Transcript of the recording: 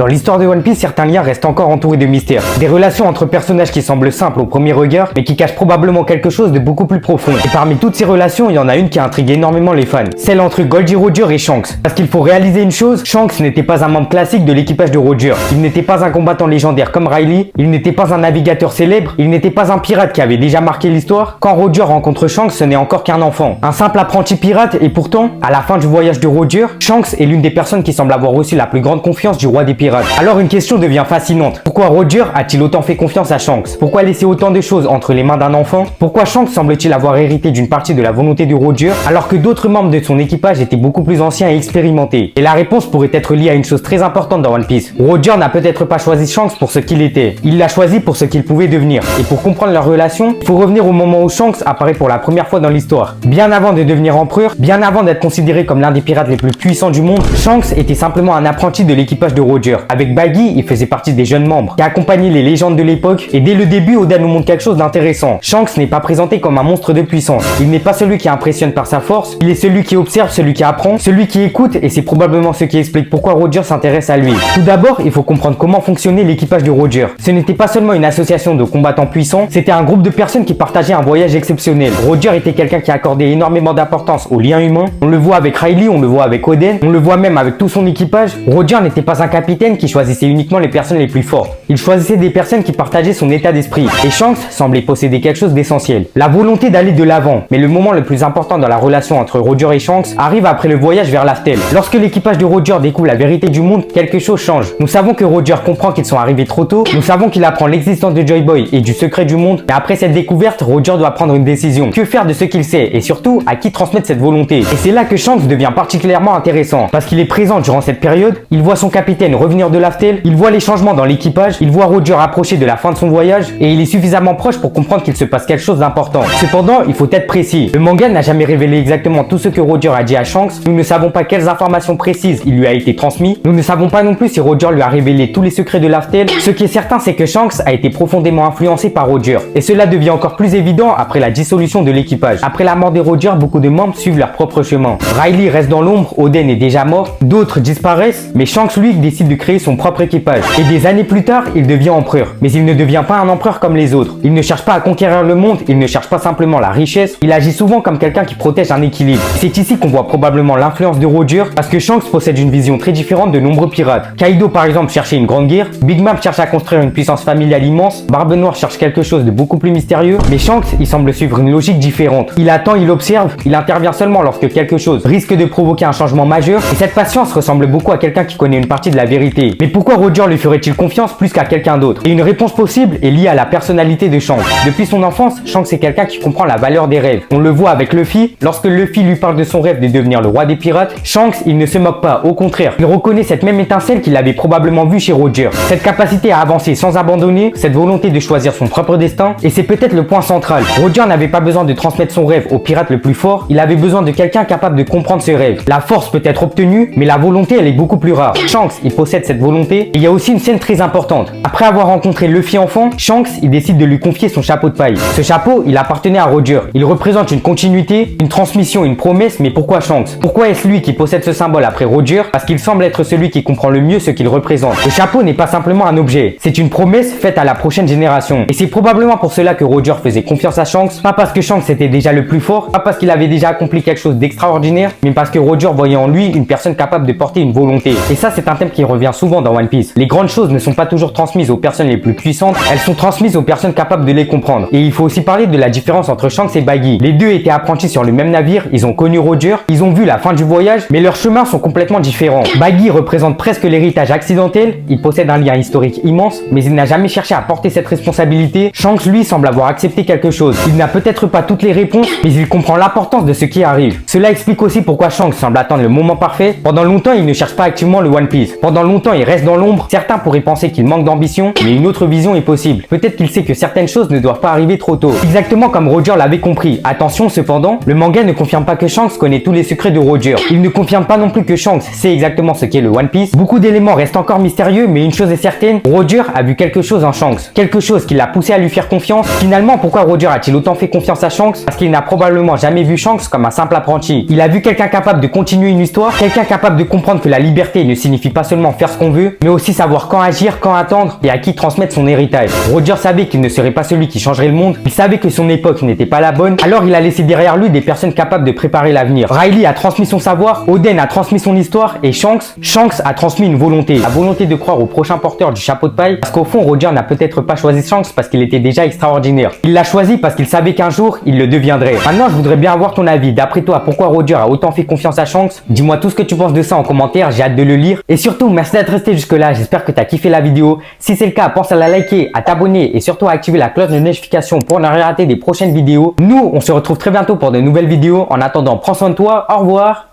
Dans l'histoire de One Piece, certains liens restent encore entourés de mystères. Des relations entre personnages qui semblent simples au premier regard, mais qui cachent probablement quelque chose de beaucoup plus profond. Et parmi toutes ces relations, il y en a une qui intrigue énormément les fans. Celle entre Goldie Roger et Shanks. Parce qu'il faut réaliser une chose, Shanks n'était pas un membre classique de l'équipage de Roger. Il n'était pas un combattant légendaire comme Riley, il n'était pas un navigateur célèbre, il n'était pas un pirate qui avait déjà marqué l'histoire. Quand Roger rencontre Shanks, ce n'est encore qu'un enfant. Un simple apprenti pirate, et pourtant, à la fin du voyage de Roger, Shanks est l'une des personnes qui semble avoir reçu la plus grande confiance du roi des pirates. Alors une question devient fascinante. Pourquoi Roger a-t-il autant fait confiance à Shanks? Pourquoi laisser autant de choses entre les mains d'un enfant? Pourquoi Shanks semble-t-il avoir hérité d'une partie de la volonté de Roger, alors que d'autres membres de son équipage étaient beaucoup plus anciens et expérimentés? Et la réponse pourrait être liée à une chose très importante dans One Piece. Roger n'a peut-être pas choisi Shanks pour ce qu'il était. Il l'a choisi pour ce qu'il pouvait devenir. Et pour comprendre leur relation, il faut revenir au moment où Shanks apparaît pour la première fois dans l'histoire. Bien avant de devenir empereur, bien avant d'être considéré comme l'un des pirates les plus puissants du monde, Shanks était simplement un apprenti de l'équipage de Roger. Avec Baggy, il faisait partie des jeunes membres qui accompagnaient les légendes de l'époque, et dès le début, Oda nous montre quelque chose d'intéressant. Shanks n'est pas présenté comme un monstre de puissance. Il n'est pas celui qui impressionne par sa force, il est celui qui observe, celui qui apprend, celui qui écoute, et c'est probablement ce qui explique pourquoi Roger s'intéresse à lui. Tout d'abord, il faut comprendre comment fonctionnait l'équipage de Roger. Ce n'était pas seulement une association de combattants puissants, c'était un groupe de personnes qui partageaient un voyage exceptionnel. Roger était quelqu'un qui accordait énormément d'importance aux liens humains. On le voit avec Riley, on le voit avec Oden, on le voit même avec tout son équipage. Roger n'était pas un capitaine qui choisissait uniquement les personnes les plus fortes. Il choisissait des personnes qui partageaient son état d'esprit. Et Shanks semblait posséder quelque chose d'essentiel. La volonté d'aller de l'avant. Mais le moment le plus important dans la relation entre Roger et Shanks arrive après le voyage vers Laftel. Lorsque l'équipage de Roger découvre la vérité du monde, quelque chose change. Nous savons que Roger comprend qu'ils sont arrivés trop tôt. Nous savons qu'il apprend l'existence de Joy Boy et du secret du monde. Mais après cette découverte, Roger doit prendre une décision. Que faire de ce qu'il sait? Et surtout, à qui transmettre cette volonté? Et c'est là que Shanks devient particulièrement intéressant. Parce qu'il est présent durant cette période. Il voit son capitaine revenir de Laftel. Il voit les changements dans l'équipage. Il voit Roger approcher de la fin de son voyage. Et il est suffisamment proche pour comprendre qu'il se passe quelque chose d'important. Cependant, il faut être précis. Le manga n'a jamais révélé exactement tout ce que Roger a dit à Shanks. Nous ne savons pas quelles informations précises il lui a été transmis. Nous ne savons pas non plus si Roger lui a révélé tous les secrets de Laftel. Ce qui est certain, c'est que Shanks a été profondément influencé par Roger. Et cela devient encore plus évident après la dissolution de l'équipage. Après la mort de Roger, beaucoup de membres suivent leur propre chemin. Riley reste dans l'ombre, Oden est déjà mort, d'autres disparaissent, mais Shanks lui décide de créer son propre équipage. Et des années plus tard, il devient empereur. Mais il ne devient pas un empereur comme les autres. Il ne cherche pas à conquérir le monde, il ne cherche pas simplement la richesse, il agit souvent comme quelqu'un qui protège un équilibre. C'est ici qu'on voit probablement l'influence de Roger, parce que Shanks possède une vision très différente de nombreux pirates. Kaido par exemple cherchait une grande guerre, Big Mom cherche à construire une puissance familiale immense, Barbe Noire cherche quelque chose de beaucoup plus mystérieux, mais Shanks, il semble suivre une logique différente. Il attend, il observe, il intervient seulement lorsque quelque chose risque de provoquer un changement majeur, et cette patience ressemble beaucoup à quelqu'un qui connaît une partie de la vérité. Mais pourquoi Roger lui ferait-il confiance plus qu'à quelqu'un d'autre? Et une réponse possible est liée à la personnalité de Shanks. Depuis son enfance, Shanks est quelqu'un qui comprend la valeur des rêves. On le voit avec Luffy, lorsque Luffy lui parle de son rêve de devenir le roi des pirates, Shanks, il ne se moque pas, au contraire, il reconnaît cette même étincelle qu'il avait probablement vue chez Roger. Cette capacité à avancer sans abandonner, cette volonté de choisir son propre destin, et c'est peut-être le point central. Roger n'avait pas besoin de transmettre son rêve au pirate le plus fort, il avait besoin de quelqu'un capable de comprendre ses rêves. La force peut être obtenue, mais la volonté elle est beaucoup plus rare. Shanks, il possède cette volonté, et il y a aussi une scène très importante. Après avoir rencontré Luffy enfant, Shanks, il décide de lui confier son chapeau de paille. Ce chapeau, il appartenait à Roger. Il représente une continuité, une transmission, une promesse, mais pourquoi Shanks? Pourquoi est-ce lui qui possède ce symbole après Roger? Parce qu'il semble être celui qui comprend le mieux ce qu'il représente. Le chapeau n'est pas simplement un objet, c'est une promesse faite à la prochaine génération. Et c'est probablement pour cela que Roger faisait confiance à Shanks, pas parce que Shanks était déjà le plus fort, pas parce qu'il avait déjà accompli quelque chose d'extraordinaire, mais parce que Roger voyait en lui une personne capable de porter une volonté. Et ça, c'est un thème qui revient souvent dans One Piece. Les grandes choses ne sont pas toujours transmises aux personnes les plus puissantes, elles sont transmises aux personnes capables de les comprendre. Et il faut aussi parler de la différence entre Shanks et Baggy. Les deux étaient apprentis sur le même navire, ils ont connu Roger, ils ont vu la fin du voyage, mais leurs chemins sont complètement différents. Baggy représente presque l'héritage accidentel, il possède un lien historique immense, mais il n'a jamais cherché à porter cette responsabilité. Shanks lui semble avoir accepté quelque chose. Il n'a peut-être pas toutes les réponses, mais il comprend l'importance de ce qui arrive. Cela explique aussi pourquoi Shanks semble attendre le moment parfait. Pendant longtemps, il ne cherche pas activement le One Piece. Pendant longtemps, il reste dans l'ombre. Certains pourraient penser qu'il manque d'ambition, mais une autre vision est possible. Peut-être qu'il sait que certaines choses ne doivent pas arriver trop tôt. Exactement comme Roger l'avait compris. Attention cependant, le manga ne confirme pas que Shanks connaît tous les secrets de Roger. Il ne confirme pas non plus que Shanks sait exactement ce qu'est le One Piece. Beaucoup d'éléments restent encore mystérieux, mais une chose est certaine, Roger a vu quelque chose en Shanks. Quelque chose qui l'a poussé à lui faire confiance. Finalement, pourquoi Roger a-t-il autant fait confiance à Shanks? Parce qu'il n'a probablement jamais vu Shanks comme un simple apprenti. Il a vu quelqu'un capable de continuer une histoire, quelqu'un capable de comprendre que la liberté ne signifie pas seulement faire faire ce qu'on veut, mais aussi savoir quand agir, quand attendre et à qui transmettre son héritage. Roger savait qu'il ne serait pas celui qui changerait le monde, il savait que son époque n'était pas la bonne, alors il a laissé derrière lui des personnes capables de préparer l'avenir. Riley a transmis son savoir, Oden a transmis son histoire et Shanks a transmis une volonté. La volonté de croire au prochain porteur du chapeau de paille, parce qu'au fond Roger n'a peut-être pas choisi Shanks parce qu'il était déjà extraordinaire. Il l'a choisi parce qu'il savait qu'un jour, il le deviendrait. Maintenant, je voudrais bien avoir ton avis. D'après toi, pourquoi Roger a autant fait confiance à Shanks? Dis-moi tout ce que tu penses de ça en commentaire, j'ai hâte de le lire. Et surtout, merci d'être resté jusque là, j'espère que tu as kiffé la vidéo. Si c'est le cas, pense à la liker, à t'abonner et surtout à activer la cloche de notification pour ne rien rater des prochaines vidéos. Nous, on se retrouve très bientôt pour de nouvelles vidéos. En attendant, prends soin de toi, au revoir.